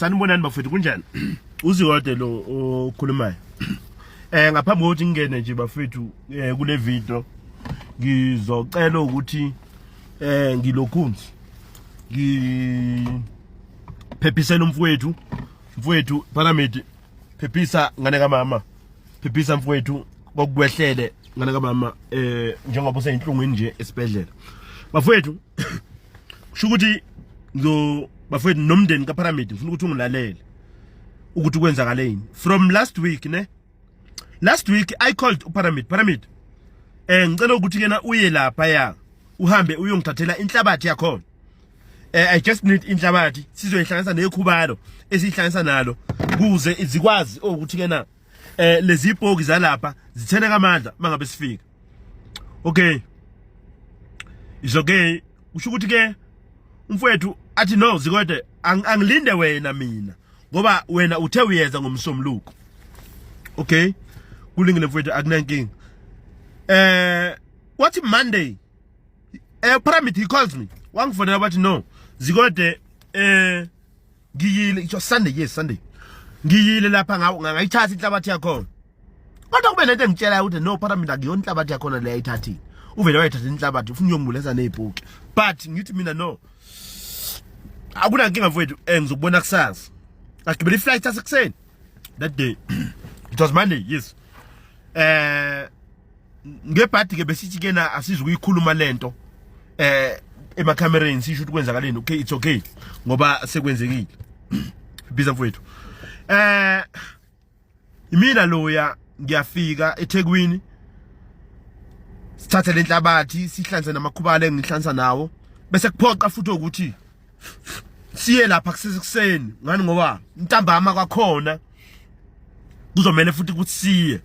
Sanibonani bafethu kunjani? Uzikode lo okhulumayo. Ngaphambi kokuthi ngingene nje bafethu kule video ngizocela ukuthi ngilokhunzi ngiphephisa umfowethu Paramedi phephisa ngane kamama phephisa mfowethu kokwehlele ngane kamama njengoba useyinhlungwini nje esibedlela bafethu kusho ukuthi bafethu nomndeni kaParamedi ngifuna ukuthi ungilalele ukuthi kwenzakaleni from last week I called Paramedi ngicela ukuthi kena uye lapha ya uhambe uyongithathela inhlabathi yakho I just need inhlabathi sizoyihlanganisa nekhubalo esihlanganisa nalo kuze izikwazi ukuthi kena lezi ibhoki zalapha zithene kamandla mangabe sifika okay is okay usho ukuthi ke umfowethu athi no Zikode angilinde wena mina ngoba wena uthe uyeza ngomsomluko okay kulingile mfowethu akunankinga what Monday Paramedi he calls me wangifonela bathi no Zikode ngiyile it was Sunday yes Sunday ngiyile lapha ngayithatha inhlabathi yakho kodwa kube nento engitshela ukuthi no Paramedi akuyona inhlabathi yakho le ayithathile uvele wayithatha inhlabathi ufuna uyongibuleza nezibhuki but ngithi mina no akunankinga mfowethu ngizokubona kusasa agibela iflight asekuseni that day it was Monday yes ngebhadi ke besithi kena asizi ukuyikhuluma lento emakhamereni sisho ukuthi kwenzakaleni okay it's okay ngoba sekwenzekile biza mfowethu imina loya ngiyafika eThekwini sithathe lenhlabathi sihlanze namakhubala engihlanza nawo bese kuphoqa futhi ukuthi siye lapha kusekuseni ngani ngoba intambama kwakhona kuzomela futhi ukuthi siye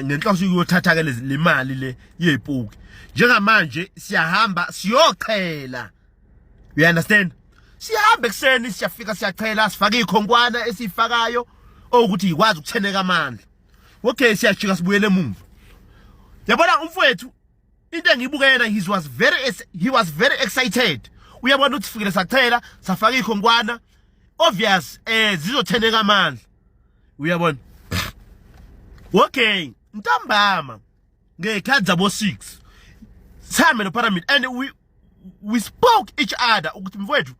ngenhloso yokuthatha ke le mali le yebhuki njengamanje siyahamba siyochela you understand siyahamba ekseni siyafika siyachela sifaka ikhonkwana esifakayo ukuthi ikwazi ukutheneka amandla okay siyajika sibuyele emuva yabona umfowethu into engibukena he was very excited uyabona ukuthi fikile sachela safaka ikhonkwana obvious zizotheneka amandla uyabona okay ntambama ngekhathi zabo 6 same no Paramedi and we spoke each other ukuthi mfowethu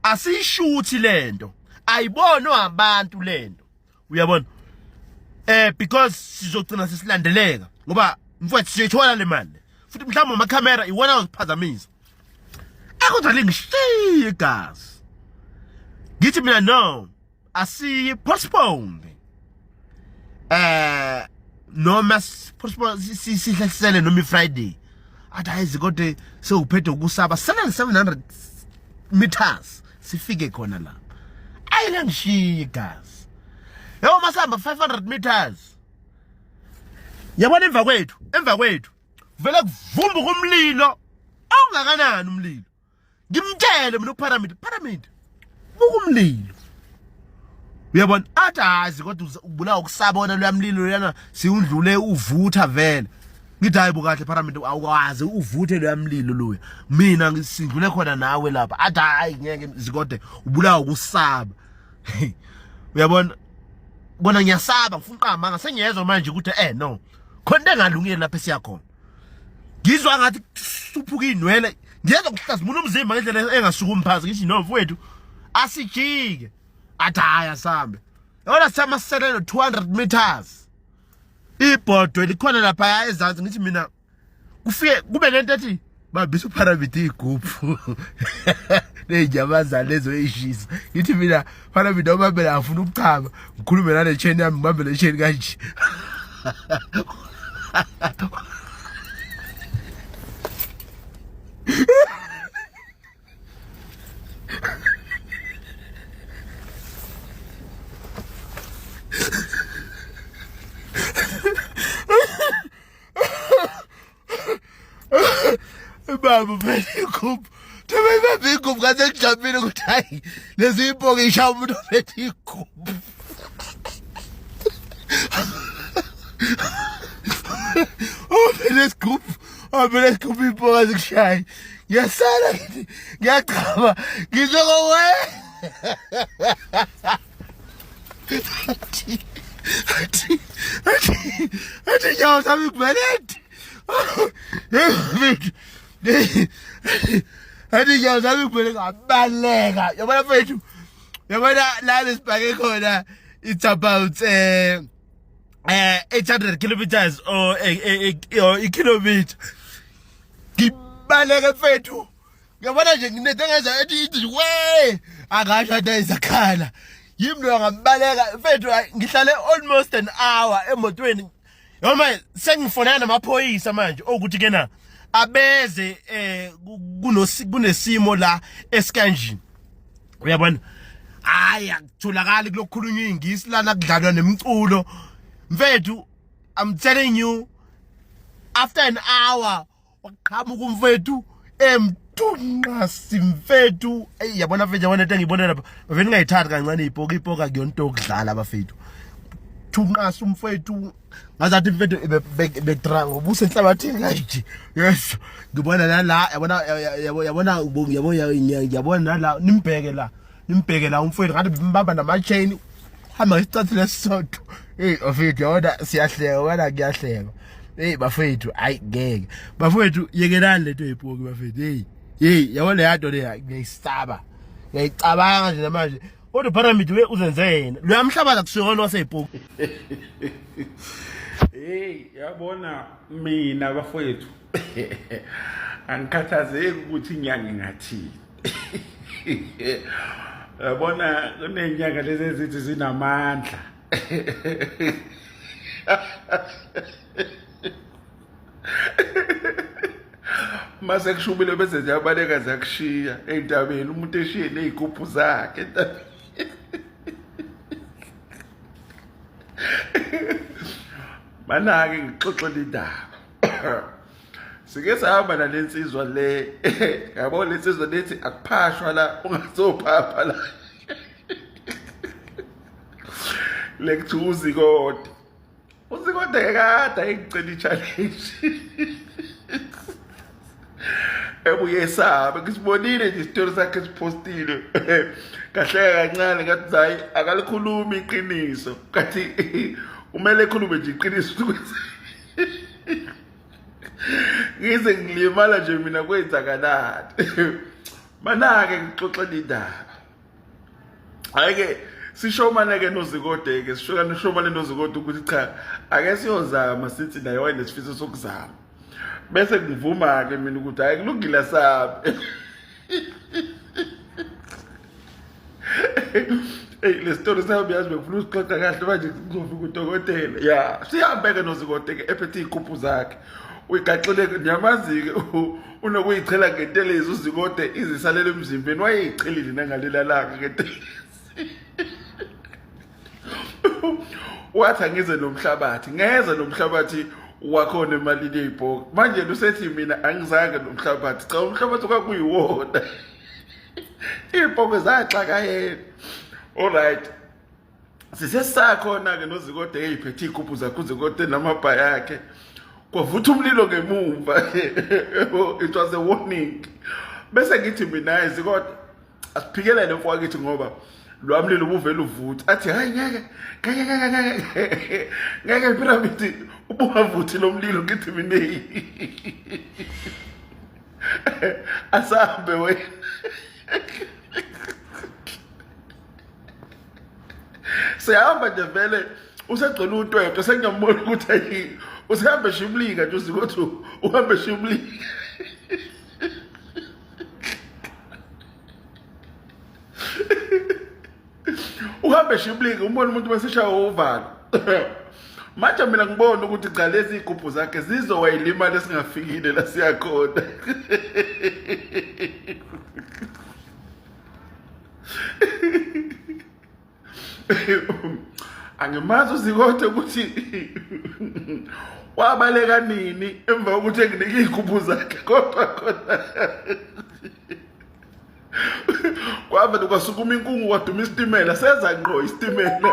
asishuthi lento ayibonwa abantu lento uyabona because sizogcina sisilandeleka ngoba mfowethu siyithola le mali futhi mhlawumbe amakhamera iwona uziphazamisa akuzwa lingishiye gas ngithi mina no asi postpone noma postpone sihlasele noma Friday athi hayi Zikode sewuphethe ukusaba 700 meters sifike khona la ayilangishiye gas yebo masamba 500 meters yabona emva kwethu vele kuvumba kumlilo awungakanani umlilo ngimtshele mina uParamedi buka umlilo uyabona athi hayi kodwa ubulawa ukusabona lwamlilo lana siundlule uvutha vele ngithi hayi bukahle Paramedi awukwazi uvuthe lwamlilo loya mina ngisindlule khona nawe lapha athi hayi ngeke Zikode ubulawa ukusaba uyabona bona ngiyasaba ngifuna uqamba ngasengiyezwa manje ukuthi no khona engalungile lapha siyakhona ngizwa ngathi suphuka inwele ngiyeza kuhlazimuna umzimba ngendlela engasuka umphazi ngithi no mfowethu asijike athi haya sambe yona samaselelo 200 meters ibhodwe likhona lapha ezansi ngithi mina kufike kube lento ethi babisa uParamedi iguphu nejamaza lezo ishisa ngithi mina Paramedi obambela afuna ukuchama ngikhulume nale chain yami ngibambele chain kanje baba phethe iguphu thebe iguphu kaze ngijabule ukuthi hayi lezi ibhoke ishaya umuntu phethe iguphu let's go ibhoke kaze ngishaya ngiyasala ngiyachama ngizokowe athi nyawo sami kubelete athi nyawo sami kubelete ngabaleka yabona mfethu yabona la lesibhake khona it's about 800 kilometers or a kilometer ngibaleke mfethu ngiyabona nje nginetengeza ethi we akashada izakhala yimi lo ngambaleka mfethu ngihlale almost an hour emotweni noma sengifonana namaphoyisa manje ukuthi kena abeze kunesimo la esikanjini uyabona hayi akutholakali kulokhulunywa ingisi lana kudlalwa nemculo mfethu I'm telling you after an hour waqhamuka umfethu emthunqasi mfethu yabona mfethu yabona into engiyibona lapha bavele ngayithatha kancane ipoka kuyonto okudlala abafethu thunqasi umfethu ngazathi mfethu bedrang ubuse enhlabathini kayithi yes ngibona la yabona la nimbheke la umfethu ngathi bimbamba nama-chain hamba ngesicathu lesisodwa bafethu yabona siyahleka wena kuyahleka bafethu ayi ngeke bafethu yekelani lento yepoki bafethu yabona yato le ngiyayisaba ngiyayicabanga nje namanje kodwa Pyramid we uzenze yena lo yamhlabaza kusukona waseyipoki yabona mina bafethu angikhathazeki ukuthi inyanga ingathini yabona kunenyanga lezi ezithi zinamandla mase kushubile bese nje abaleka zakushiya entabeni umuntu eshiye nezigubhu zakhe entabeni manake ngixoxela indaba sike sahamba nalensizwa le yabo lensizwa lethi akuphashwa la ungazophapha la lekuthuzi kodwa uzikode kade engicela i-challenge ebuye sabe ngisibonile nje isitori sakhe sipostile kahleka kancane ngathi hayi akalikhuluma iqiniso kathi umele ekhulume nje iqiniso ngize ngilimala nje mina kwenzakalani manake ngixoxela indaba hayike sishomane-ke nozikode-ke sishomane nozikode ukuthi cha ake siyozama sithi naye wayenesifiso sokuzama bese ngivuma-ke mina ukuthi hayi kulungile sabe le story sami yazi bekufuna usixoxa kahle manje ngizofika udokotela ya sihambe-ke nozikode-ke ephethe iy'khuphu zakhe uyigaxile nyamazi-ke unokuyichela ngentelezi uzikode izisalele emzimbeni wayeyichelile nangalela langa ngentelezi wathi angize nomhlabathi ngeze nomhlabathi wakhona emalini yey'poki manje lusethi mina angizange nomhlabathi cha umhlabathi kwakuyiwona iy'poki zaxaka yena alright sisesisakhona-ke nozikode ey'phethe iy'khuphu zakhe uzikode namabha yakhe kwavutha umlilo ngemumva it was a warning bese ngithi mina zikode asiphikelele mfowethu ngoba lo mlilo ubuvela uvutha athi hayi ngeke Pyramid ubuvuthi lo mlilo ngithi mina asahambe wena siyahamba nje vele usegcona untwetwe sengiyambona ukuthi usihambe shimlika nje uzikothi uhambe shimlika uhambe shimlika umbona umuntu besishaya uvalo manje mina ngibona ukuthi cha lezi igubhu zakhe zizowayilima lesingafikile la siyakhona angimazi uzikode ukuthi wabaleka nini emva kokuthi enginike igubhu zakhe kodwa khona kwavele kwasukuma inkungu kwaduma isitimela seza ngqo isitimela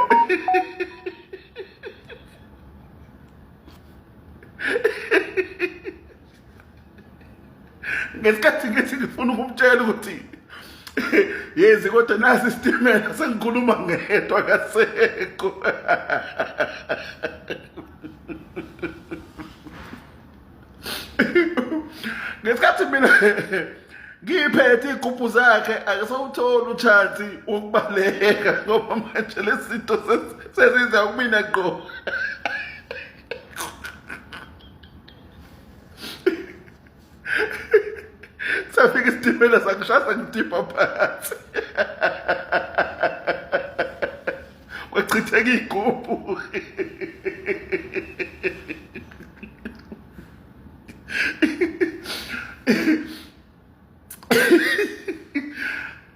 ngesikhathi ngithi ngifuna ukumtshela ukuthi yezi kodwa nasi isitimela sengikhuluma ngedwa kasekho. Ngesikhathi mina ngiphethe igubhu zakhe akasawuthola uchansi wokubaleka ngoba manje lesinto sesiza kumina qho. Safika isitimela sakushasa ngidipha phansi. Wachitheka igubhu.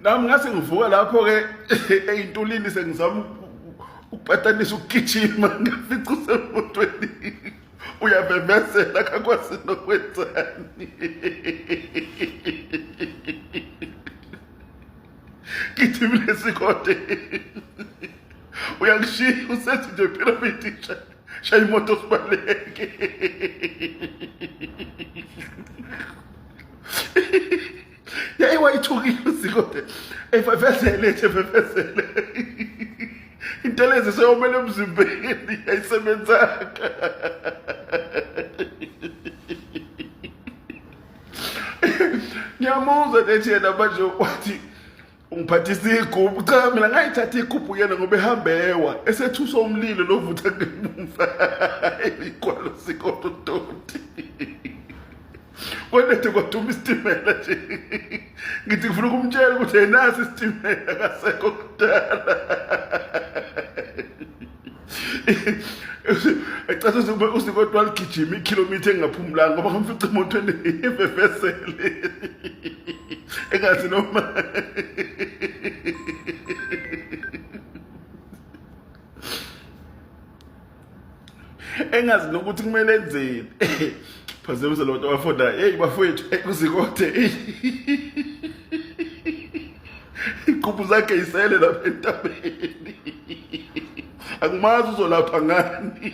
Nami ngase ngivuka lapho ke eyintulini sengizama ukupatanisa ukugijima ngafica usemotweni uyavevesela akakwazi nokwenzani. Gijimile sikode uyangishiya usethi nje pyramid shaya imoto sibaleke. Wayithukile usikode efefesele nje efefesele intelezi seyomele emzimbeni ayisebenzanga. Ngiyamuzwa lethi yena manje wathi ungiphathisa igubhu. Cha mina ngayithatha igubhu yena ngoba ehambewa esethusa umlilo lovutha ngemuva. Ikwalo sikode uToti. Kwenethe kwaduma isitimela nje. Ngithi ngifuna ukumtshela ukuthi enasi isitimela kasekho kudala. Ecatha ukuthi usikode waligijima ikhilomitha engaphumulanga ngoba ngamfica emotweni evevesele. Engathi noma engazi nokuthi kumele enzeni. Phazemisa lo nto wafonda hey bafowethu usikode igubhu zakhe isele lapha entabeni. Akumazi uzolapha ngani.